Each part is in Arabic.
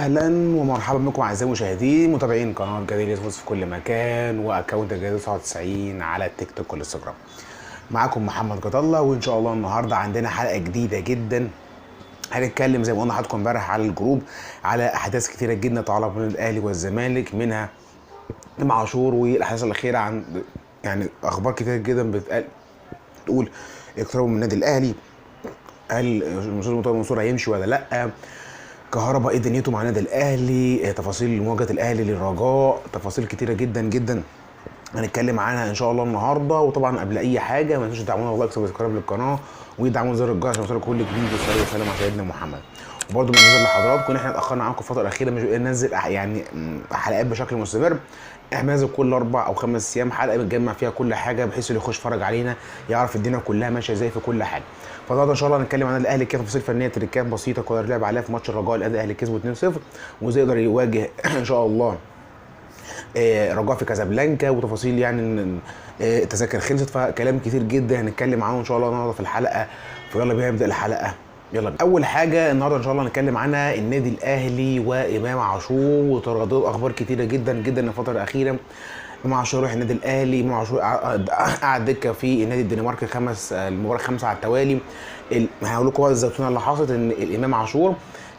اهلا ومرحبا بكم اعزائي المشاهدين متابعين قناه جديد سبورتس في كل مكان واكونت جديد 99 على التيك توك والانستجرام. معاكم محمد جد الله، وان شاء الله النهارده عندنا حلقه جديده جدا. هنتكلم زي ما قلنا لحضراتكم امبارح على الجروب على احداث كتيره جدا تتعلق بين الاهلي والزمالك، منها امام عاشور والاحداث الاخيره عن يعني اخبار كتير جدا بتقول اقتربوا من النادي الاهلي. هل المستشار مرتضى منصور هيمشي ولا لا؟ كهربا ايه دنيته مع النادي الاهلي؟ تفاصيل مواجهه الاهلي للرجاء، تفاصيل كتيره جدا جدا هنتكلم عنها ان شاء الله النهارده. وطبعا قبل اي حاجه ما تنسوش تدعمونا واللايك وسبسكرايب للقناه ويدعموا زر الجرس عشان يوصلكم كل جديد. والصلاه والسلام على سيدنا محمد. وبرده بننزل لحضراتكم ان احنا اتاخرنا عنكم الفتره الاخيره، مش بننزل يعني حلقات بشكل مستمر. احنا بننزل كل 4 أو 5 ايام حلقه بنجمع فيها كل حاجه، بحيث اللي يخش يتفرج علينا يعرف الدنيا كلها ماشيه ازاي في كل حاجه. فالنهارده ان شاء الله هنتكلم عن الاهلي كده، تفاصيل فنيه، تريكات بسيطه كولر لعب عليها في ماتش الرجاء. الاهلي كسبه 2-0 وازاي يقدر يواجه ان شاء الله رجاء في كازابلانكا، وتفاصيل يعني ان التذاكر خلصت. فكلام كتير جدا هنتكلم عنه ان شاء الله النهارده في الحلقه. فيلا بينا نبدا الحلقه. يلا بينا. اول حاجه النهارده ان شاء الله هنتكلم عنها النادي الاهلي وامام عاشور، وترددات اخبار كتيره جدا جدا الفتره الاخيره. امام عاشور يروح النادي الاهلي، امام عاشور قعد دكه في النادي الدنماركي المباراه 5 على التوالي. هقول لكم بقى الزيتونه اللي حصلت ان الامام عاشور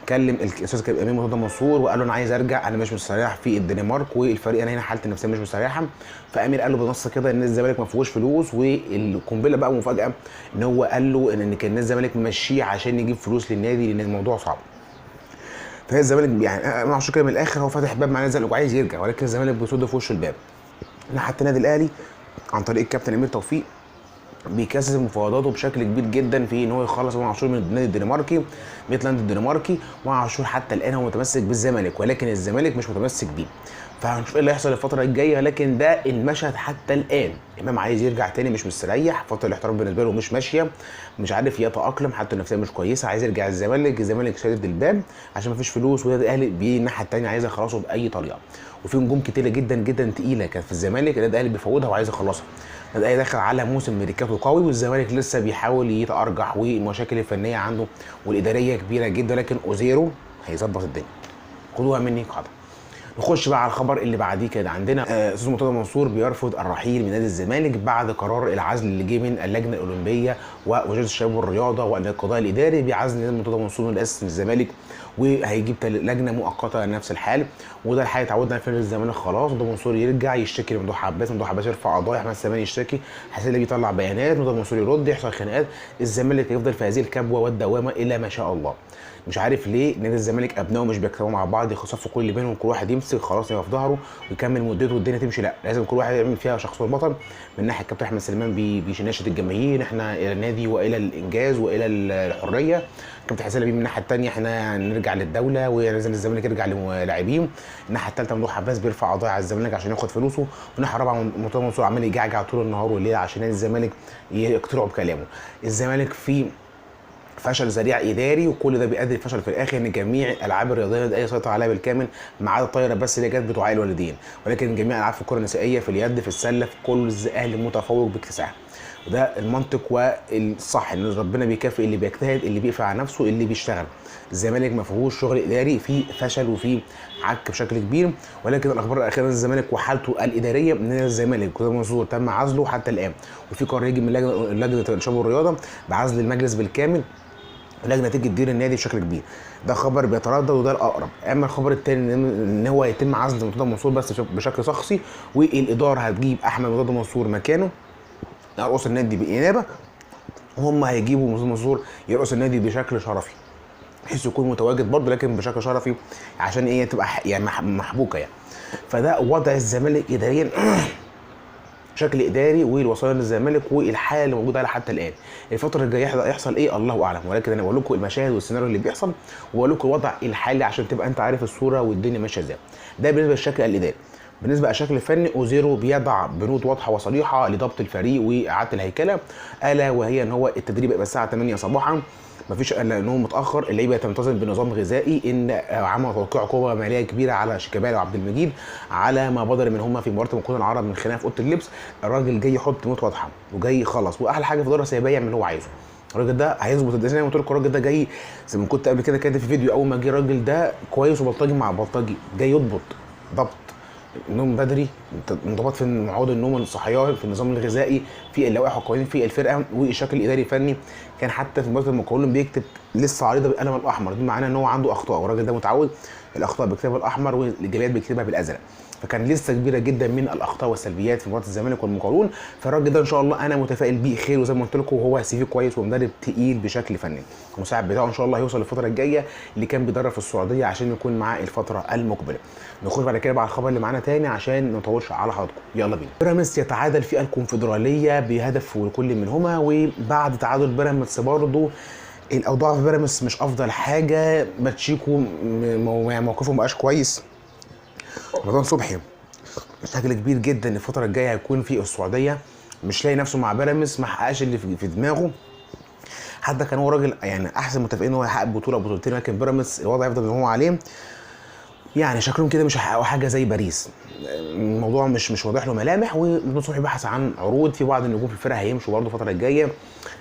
كلم الاستاذ امام مرتضى منصور وقال له انا عايز ارجع، انا مش مستريح في الدنمارك والفريق انا هنا حالتي النفسيه مش مستريحه. فامير قال له بنص كده ان الزمالك ما فيهوش فلوس، والقنبله بقى مفاجاه ان هو قال له ان كان الزمالك ممشيه عشان يجيب فلوس للنادي لان الموضوع صعب. فهي الزمالك يعني امام عاشور كده من الاخر هو فاتح باب مع نادي الزمالك وعايز يرجع، ولكن الزمالك بيصد في وشه الباب. حتى النادي الاهلي عن طريق الكابتن امير توفيق بيكثف مفاوضاته بشكل كبير جدا في ان هو يخلص امام عاشور من النادي الدنماركي ميتلاند الدنماركي. امام عاشور حتى الان هو متمسك بالزمالك، ولكن الزمالك مش متمسك بيه. فهنشوف ايه اللي هيحصل الفتره الجايه، لكن ده المشهد حتى الان. امام عايز يرجع تاني، مش مستريح، فتره الاحتراف بالنسبه له مش ماشيه، مش عارف يتاقلم، حتى النفسيه مش كويسه، عايز يرجع الزمالك شادد الباب عشان مفيش فلوس، والنادي الاهلي بالناحيه الثانيه عايز يخلصه باي طريقه. وفي نجوم كتيره جدا جدا تقيله كانت في الزمالك النادي الاهلي بيفوضها وعايز يخلصها. النادي الاهلي داخل على موسم ميركاتو قوي، والزمالك لسه بيحاول يتارجح، والمشاكل الفنيه عنده والاداريه كبيره جدا، لكن اوزيرو هيظبط الدنيا. خدوها مني قاعده. نخش بقى على الخبر اللي بعديه كده. عندنا استاذ مرتضى منصور بيرفض الرحيل من نادي الزمالك بعد قرار العزل اللي جه من اللجنه الاولمبيه ووزاره الشباب والرياضه والقضاء الاداري بعزل نادي مرتضى منصور من رئاسه الزمالك، وهيجيب لجنه مؤقته لنفس الحال. وده الحقيقه اتعودنا على الزمالك خلاص. مرتضى منصور يرجع يشتكي لممدوح عباس، ممدوح عباس يرفع قضايا، احمد سامي يشتكي، حسين اللي بيطلع بيانات، مرتضى منصور يرد، يحصل خناقات. الزمالك يفضل في هذه الكبوه والدوامه الى ما شاء الله. مش عارف ليه نادي الزمالك ابنائه مش بيجتمعوا مع بعض يخصفوا كل اللي بينهم، كل واحد يمسك خلاص يبقى في ظهره ويكمل مدته والدنيا تمشي. لا، لازم كل واحد يعمل فيها شخص البطل. من ناحيه الكابتن احمد سليمان بيناشد الجماهير احنا الى النادي والى الانجاز والى الحريه. كابتن حسين لبيب من الناحيه الثانيه احنا نرجع للدوله ولازم الزمالك يرجع للاعبين. الناحيه الثالثه ممدوح عباس بيرفع قضايا على الزمالك عشان ياخد فلوسه. والناحيه الرابعه مرتضى منصور عمال يجعجع طول النهار والليل عشان نادي الزمالك يقتنعوا بكلامه. الزمالك في فشل ذريع اداري، وكل ده بيؤدي لفشل في الاخر ان جميع الالعاب الرياضيه الاهلي سيطر عليها بالكامل ما عدا الطايره بس اللي جت بتوعي الوالدين، ولكن جميع الالعاب في الكره النسائيه في اليد في السله في كل الاهلي متفوق باكتساح. وده المنطق والصح ان ربنا بيكافئ اللي بيجتهد، اللي بيقفل على نفسه، اللي بيشتغل. الزمالك ما فيهوش شغل اداري، فيه فشل وفيه عك بشكل كبير. ولكن الاخبار الاخيره عن الزمالك وحالته الاداريه ان الزمالك مرتضى منصور تم عزله حتى الان، وفي قرار يجي من لجنه الشباب والرياضه بعزل المجلس بالكامل. اللجنه تيجي تدير النادي بشكل كبير. ده خبر بيتردد وده الاقرب. اما الخبر الثاني ان هو يتم عزل مرتضى منصور بس بشكل شخصي، والاداره هتجيب احمد مرتضى منصور مكانه يرقص النادي بانابه، وهم هيجيبوا مرتضى منصور يرقص النادي بشكل شرفي، بحيث يكون متواجد برضه لكن بشكل شرفي عشان ايه تبقى يعني محبوكه يعني. فده وضع الزمالك اداريا بشكل اداري والوصايا للزمالك والحاله اللي موجوده على حتى الان. الفتره الجايه يحصل ايه الله اعلم، ولكن انا بقول لكم المشاهد والسيناريو اللي بيحصل، وبقول لكم الوضع الحالي عشان تبقى انت عارف الصوره والدنيا ماشيه ازاي. ده بالنسبه للشكل الاداري. بالنسبه للشكل الفني اوزيرو بيضع بنود واضحه وصريحه لضبط الفريق واعاده الهيكله، الا وهي ان هو التدريب يبقى الساعه 8 صباحا، مفيش الا ان هو متاخر، اللعيبه تلتزم بنظام غذائي، ان عمل توقيع عقوبه ماليه كبيره على شيكابالا وعبد المجيد على ما بدر منهما في مباراه مكون العرب من خناقه في اوضه اللبس. الراجل جاي يحط نقط واضحه وجاي خلص، واحلى حاجه في الاداره السياسيه يعمل اللي هو عايزه. الراجل ده هيظبط الدنيا. زي ما قلت لكم الراجل ده جاي زي ما كنت قبل كده كاتب في فيديو، اول ما جه الراجل ده كويس وبلطجي مع بلطجي، جاي يضبط ضبط النوم بدري، انضباط في مواعيد النوم، الصحيان، في النظام الغذائي، في اللوائح والقوانين في الفرقه، والشكل الاداري الفني. كان حتى في مباراه المقاولون بيكتب لسه عريضه بالقلم الاحمر، دي معناه ان هو عنده اخطاء، والراجل ده متعود الاخطاء بيكتبها بالاحمر والايجابيات بيكتبها بالازرق. فكان لسه كبيره جدا من الاخطاء والسلبيات في مباراه الزمالك والمقاولون. فالراجل ده ان شاء الله انا متفائل بيه خير، وزي ما قلت لكم هو سي في كويس ومدرب تقيل بشكل فني. المساعد بتاعه ان شاء الله هيوصل الفتره الجايه اللي كان بيدرب في السعوديه عشان يكون معاه الفتره المقبله. نخش بعد كده بقى على الخبر اللي معانا تاني عشان ما نطولش على حضراتكم، يلا بينا. بيراميدز يتعادل في الكونفدراليه بهدف لكل منهما، وبعد تعادل بيراميدز برضه الاوضاع في بيراميدز مش افضل حاجه. باتشيكو موقفه مبقاش كويس. رمضان صبحي بشكل كبير جدا الفتره الجايه هيكون في السعوديه، مش لاقي نفسه مع بيراميدز، ما حققش اللي في دماغه. حتى كان هو راجل يعني احسن متفقين ان هو يحقق بطوله بطولتين، لكن بيراميدز الوضع يفضل زي ما هو عليه. يعني شكلهم كده مش هيحققوا حاجه زي باريس، الموضوع مش واضح له ملامح. ورمضان صبحي بحث عن عروض في بعض النجوم في الفرقه هيمشوا برده الفتره الجايه.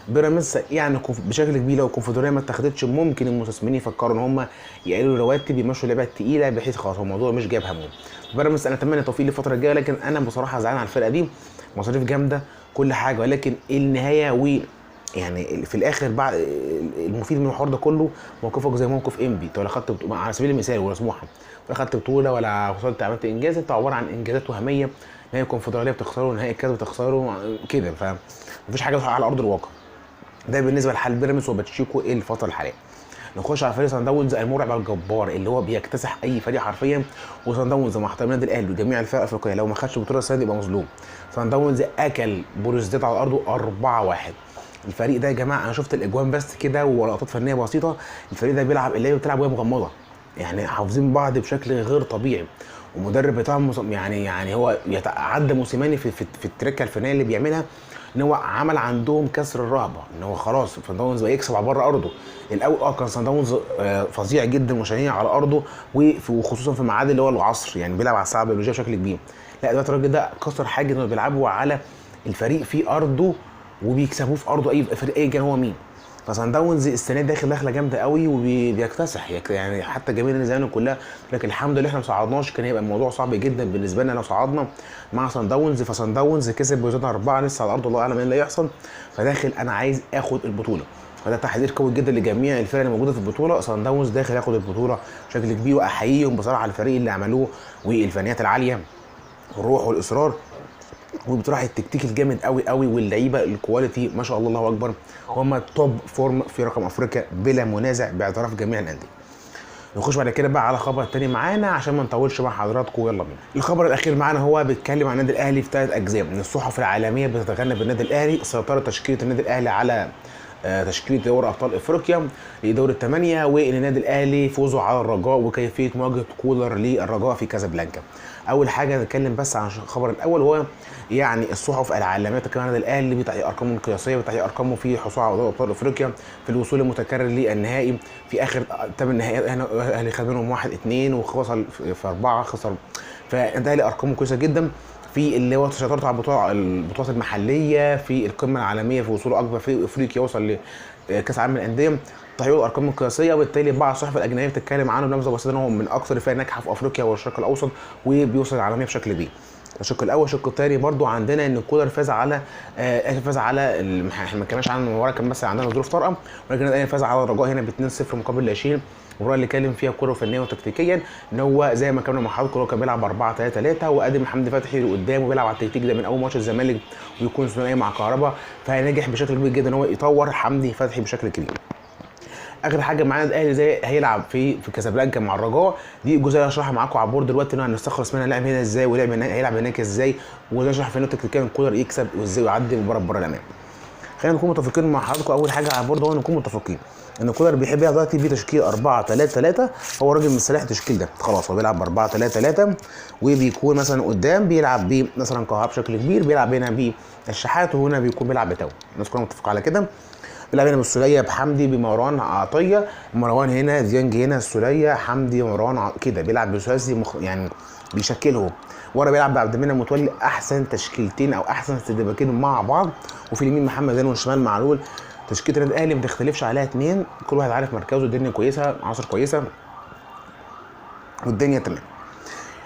بيراميدز يعني بشكل كبير لو الكونفدراليه ما اتخذتش ممكن المستثمرين يفكروا ان هم يقللوا رواتب، يمشوا لعيبه تقيله، بحيث خلاص الموضوع مش جايب همه. بيراميدز انا اتمنى التوفيق للفتره الجايه، لكن انا بصراحه زعلان على الفرقه دي. مصاريف جامده كل حاجه، ولكن النهايه يعني في الاخر بعد المفيد من الحوار ده كله موقفك زي موقف انبي. انت ولا خدت على سبيل المثال ولا سموحه، ولا خدت بطوله ولا وصلت عملت انجاز، انت عباره عن انجازات وهميه. نهائي الكونفدراليه بتخسره، نهائي الكاس بتخسره كده، فمفيش حاجه على ارض الواقع. ده بالنسبه لحال بيراميدز وباتشيكو الفتره الحاليه. نخش على فريق صن داونز المرعب الجبار اللي هو بيكتسح اي فريق حرفيا. وصن داونز مع احترام النادي الاهلي وجميع الفرق الافريقيه لو ما خدش بطوله السنه دي يبقى مظلوم. صن داونز اكل بوروزداد على ارضه 4-1. الفريق ده يا جماعه انا شفت الاجوان بس كده ولقطات فنيه بسيطه. الفريق ده بيلعب اللعيبه بتلعب وهي مغمضه، يعني حافظين بعض بشكل غير طبيعي. والمدرب بتاعهم يعني هو عدى موسيماني في التركه الفنيه اللي بيعملها، ان هو عمل عندهم كسر الرهبه، ان هو خلاص صن داونز بقى يكسب على بره ارضه. الاول كان صن داونز فظيع جدا وشنيع على ارضه، وخصوصا في الميعاد اللي هو العصر، يعني بيلعب على الساعه البيولوجيه بشكل كبير. لا دلوقتي الراجل ده كسر حاجه انه بيلعبوا على الفريق في ارضه وبيكسبوه في ارضه اي فريق اي كان هو مين. فصن داونز السنه دي داخل دخله جامده قوي وبيكتسح، يعني حتى جماهير الزمالك كلها. لكن الحمد لله احنا ما صعدناش، كان هيبقى الموضوع صعب جدا بالنسبه لنا لو صعدنا مع صن داونز. فصن داونز كسب بوزن 4 لسه على ارض، الله اعلم ايه اللي هيحصل. فداخل انا عايز اخد البطوله، فده تحذير قوي جدا لجميع الفرق اللي موجوده في البطوله. صن داونز داخل ياخد البطوله بشكل كبير، واحييهم بصراحه على الفريق اللي عملوه والفنيات العاليه والروح والاصرار وبتروح التكتيك الجامد قوي قوي، واللعيبه الكواليتي ما شاء الله الله اكبر. هم توب فورم في رقم افريقيا بلا منازع باعتراف جميع الانديه. نخش بعد كده بقى على خبر تاني معانا عشان ما نطولش مع حضراتكم، يلا بينا. الخبر الاخير معانا هو بيتكلم عن النادي الاهلي في 3 اجزاء. من الصحف العالميه بتتغنى بالنادي الاهلي، سيطره تشكيله النادي الاهلي على تشكيله دوري ابطال افريقيا لدور الثمانيه، وان النادي الاهلي فوزه على الرجاء وكيفيه مواجهه كولر للرجاء في كازابلانكا. اول حاجه نتكلم بس عن الخبر الاول، هو يعني الصحف العالميه تتكلم عن النادي الاهلي بتحقيق ارقامه القياسيه، بتحقيق ارقامه في الحصول على دوري ابطال افريقيا، في الوصول المتكرر للنهائي. في اخر 8 نهائيات الاهلي خد منهم 1-2 ووصل في 4 خسر. فالنادي ارقامه كويسه جدا في اللي هو سيطرته على البطولات المحليه، في القمه العالميه، في وصوله اكبر في افريقيا، وصل لكاس العالم للانديه، تحقيق الارقام القياسيه. وبالتالي بعض الصحف الاجنبيه بتتكلم عنه بنبذه بسيطه ان هو من اكثر الفرق ناجحه في افريقيا والشرق الاوسط، وبيوصل العالميه بشكل كبير. الشق الاول. الشق الثاني برضو عندنا ان كولر فاز على احنا ما اتكلمناش عن المباراه، كان بس عندنا ظروف طارئه، ولكن الاهلي فاز على الرجاء هنا ب 2-0 مقابل 20. المباراه اللي اتكلم فيها كوره فنيا وتكتيكيا، ان هو زي ما كنا مع حضراتكم كان بيلعب 4-3-3 وقدم حمدي فتحي لقدام وبيلعب على التكتيك ده من اول ماتش الزمالك ويكون ثنائي مع كهربا. فنجح بشكل كبير جدا ان هو يطور حمدي فتحي بشكل كبير. اخر حاجه معانا الاهلي زي هيلعب في كازابلانكا مع الرجاء، دي الجزئيه هشرحها معاكم على البورد دلوقتي، ان هنستخلص منها لعب هنا ازاي ولعب هنا هيلعب هناك ازاي، وازاي نشرح فين تكتيكيا كولر يكسب وازاي يعدي المباراه بره الامام. خلينا نكون متفقين مع حضراتكم. اول حاجه على البورد هو نكون متفقين ان كولر بيحب يلعب دلوقتي بتشكيل 4-3-3. هو راجل مستريح التشكيل ده خلاص، هو بيلعب 4-3-3 وبيكون مثلا قدام بيلعب مثلا كهربا بشكل كبير، بيلعب هنا بالشحات، وهنا بيكون بيلعب بتاو. الناس كلها متفقه على كده. بيلعب هنا بالسوليه بحمدي بمروان عطيه، مروان هنا، ديانج هنا، السوليه حمدي مروان كده بيلعب بثلاثي يعني بيشكلهم. ورا بيلعب بعبد المنعم متولي، احسن تشكيلتين او احسن استدباكين مع بعض. وفي اليمين محمد هاني والشمال معلول. تشكيله النادي الاهلي ما تختلفش عليها اتنين، كل واحد عارف مركزه، الدنيا كويسه، عناصر كويسه والدنيا تمام.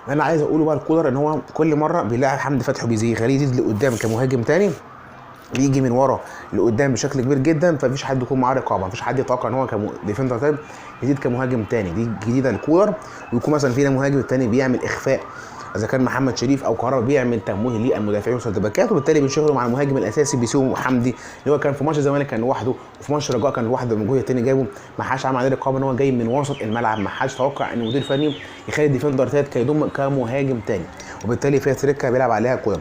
اللي انا عايز اقوله بقى الكولر ان هو كل مره بيلاعب حمدي فتحي وبيخليه يزيد لقدام كمهاجم تاني، بيجي من ورا لقدام بشكل كبير جدا، فمفيش حد يكون معاه رقابه، مفيش حد يتوقع ان هو كديفندر تايب يزيد كمهاجم تاني، دي جديده للكولر. ويكون مثلا فينا مهاجم تاني بيعمل اخفاء، اذا كان محمد شريف او كهربا بيعمل تمويه للمدافعين وسط الباكات، وبالتالي بينشغلوا مع المهاجم الاساسي بيسيبوا حمدي اللي هو كان في ماتش الزمالك كان لوحده، وفي ماتش الرجاء كان لوحده، من جهه تاني جابه، ما حدش عمل عليه رقابه ان هو جاي من وسط الملعب، ما حدش توقع ان المدير الفني يخلي الديفندر تالت كيضم كمهاجم تاني، وبالتالي فيها تريكه بيلعب عليها الكولر.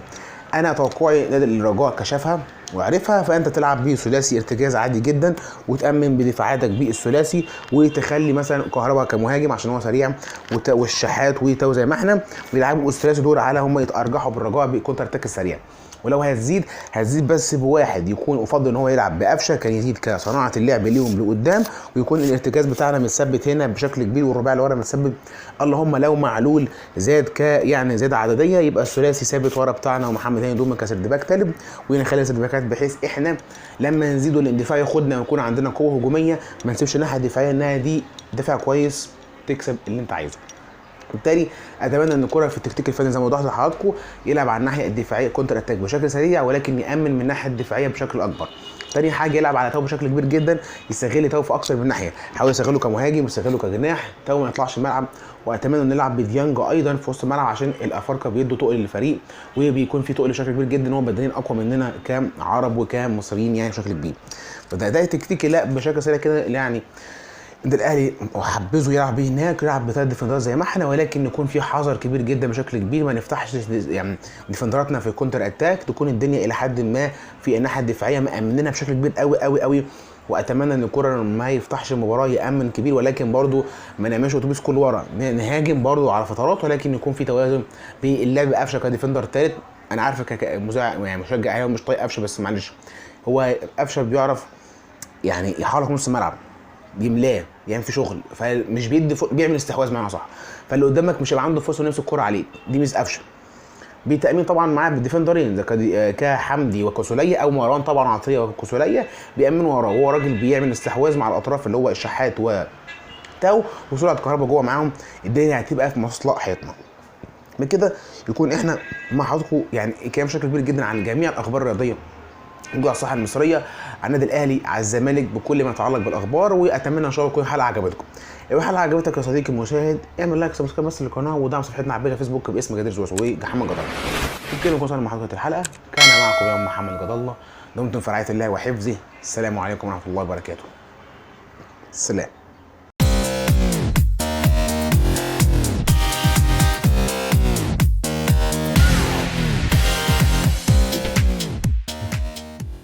انا توقعي نادي الرجاء كشفها وعرفها، فانت تلعب بيه ثلاثي ارتكاز عادي جدا، وتامن بدفاعاتك بالثلاثي، وتخلي مثلا كهربا كمهاجم عشان هو سريع، والشحات وتاو زي ما احنا، ويلعبوا الثلاثي دول على هم يتارجحوا بالرجاء بكونتر اتاك السريع. ولو هتزيد بس بواحد، يكون افضل ان هو يلعب بقفشه، كان يزيد كصناعه اللعب ليهم لقدام، ويكون الارتكاز بتاعنا متثبت هنا بشكل كبير، والرباعي اللي ورا متثبت. اللهم لو معلول زاد يعني زاد عدديه، يبقى الثلاثي ثابت ورا بتاعنا، ومحمد هاني دوما كسرد باك تالت، ونخلي سرد باكات بحيث احنا لما نزيدوا الاندفاع ياخدنا ويكون عندنا قوه هجوميه، ما نسيبش الناحيه الدفاعيه انها دي دفاع كويس تكسب اللي انت عايزه. بالتالي اتمنى ان الكره في التكتيك الفني زي ما وضحت لحضراتكم يلعب على الناحيه الدفاعيه كونتر اتاك بشكل سريع، ولكن يامن من الناحيه الدفاعيه بشكل اكبر. تاني حاجه يلعب على تاو بشكل كبير جدا، يستغل تاو في اكثر من ناحيه، حاول يستغله كمهاجم ويستغله كجناح، تاو ما يطلعش الملعب. واتمنى ان نلعب بديانج ايضا في وسط الملعب عشان الافارقه بيدوا تقل للفريق، وبيكون في تقل بشكل كبير جدا، هو بدنيا اقوى مننا كعرب وكمصريين يعني بشكل كبير. فده التكتيك لا بشكل سريع كده يعني النادي الاهلي حبذه يلعب بيه هناك، يلعب بثلاث ديفندرات زي ما احنا، ولكن يكون في حذر كبير جدا بشكل كبير، ما نفتحش يعني ديفندراتنا في كونتر اتاك، تكون الدنيا الى حد ما في الناحيه الدفاعيه مامننا بشكل كبير قوي قوي قوي. واتمنى ان الكره ما يفتحش المباراه يامن كبير، ولكن برضو ما نعملش اتوبيس كل ورا، نهاجم برضو على فترات، ولكن يكون في توازن باللعب. قفشه كديفندر ثالث، انا عارفك كمذيع يعني مشجع اهلي ومش طايق قفشه، بس معلش هو قفشه بيعرف يعني يحرك نص الملعب، بيملاه يعني في شغل، فمش بيعمل استحواذ معانا صح، فاللي قدامك مش هيبقى عنده فرصه يمسك الكوره عليه، دي ميزه قفشه. بتامين طبعا معاه بالديفندرين كحمدي وكسوليه، او مروان طبعا عطيه وكسوليه بيامنوا وراه، وهو راجل بيعمل استحواذ مع الاطراف اللي هو الشحات وتاو وسرعه كهربا جوه معاهم، الدنيا هتبقى في مصلحتنا. بكده يكون احنا مع حضراتكم يعني كلام بشكل كبير جدا عن جميع الاخبار الرياضيه موجود على الساحه المصريه، على النادي الاهلي، على الزمالك، بكل ما يتعلق بالاخبار. واتمنى ان شاء الله تكون الحلقه عجبتكم. لو الحلقه عجبتك يا صديقي المشاهد اعمل لايك سبسكرايب بس للقناه، ودعم صفحتنا على الفيسبوك باسم جدير زوز ومحمد جد الله. بكده نكون وصلنا مع حلقه الحلقه، كان معكم يوم محمد جد الله، دمتم في رعايه الله وحفظه. السلام عليكم ورحمه الله وبركاته. السلام.